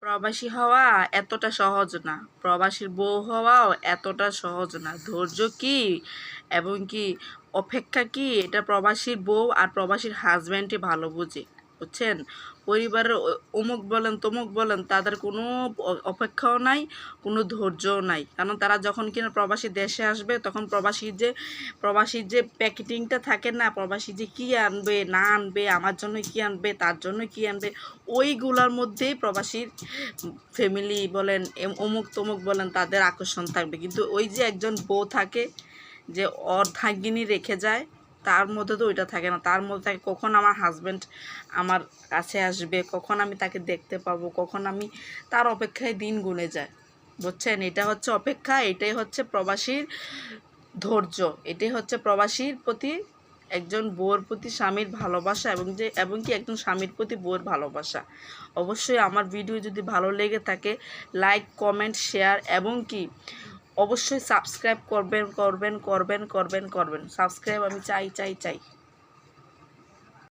প্রবাসী হওয়া এতটা সহজ না, প্রবাসীর বউ হওয়াও এতটা সহজ না। ধৈর্য কি এবং কি অপেক্ষা কি, এটা প্রবাসীর বউ আর প্রবাসীর হাজব্যান্ডই ভালো বুঝে, বুঝছেন। পরিবারের অমুক বলেন তমুক বলেন, তাদের কোনো অপেক্ষাও নাই, কোনো ধৈর্যও নাই। কারণ তারা যখন কিনা প্রবাসী দেশে আসবে, তখন প্রবাসীর যে প্যাকেটিংটা থাকে না, প্রবাসী যে কী আনবে না আনবে, আমার জন্য কী আনবে, তার জন্য কী আনবে, ওইগুলোর মধ্যেই প্রবাসীর ফ্যামিলি বলেন অমুক তমুক বলেন তাদের আকর্ষণ থাকবে। কিন্তু ওই যে একজন বউ থাকে যে অর্ধাঙ্গিনী রেখে যায়, তার মধ্যে তো ওইটা থাকে না। তার মধ্যে থাকে কখন আমার হাজব্যান্ড আমার কাছে আসবে, কখন আমি তাকে দেখতে পাবো, কখন আমি তার অপেক্ষায় দিন গুনে যায়, বুঝছেন। এটা হচ্ছে অপেক্ষা, এটাই হচ্ছে প্রবাসীর ধৈর্য, এটাই হচ্ছে প্রবাসীর প্রতি একজন বউয়ের প্রতি স্বামীর ভালোবাসা, এবং কি একজন স্বামীর প্রতি বউয়ের ভালোবাসা। অবশ্যই আমার ভিডিও যদি ভালো লেগে থাকে, লাইক কমেন্ট শেয়ার এবং কি অবশ্যই সাবস্ক্রাইব করবেন। সাবস্ক্রাইব আমি চাই চাই চাই।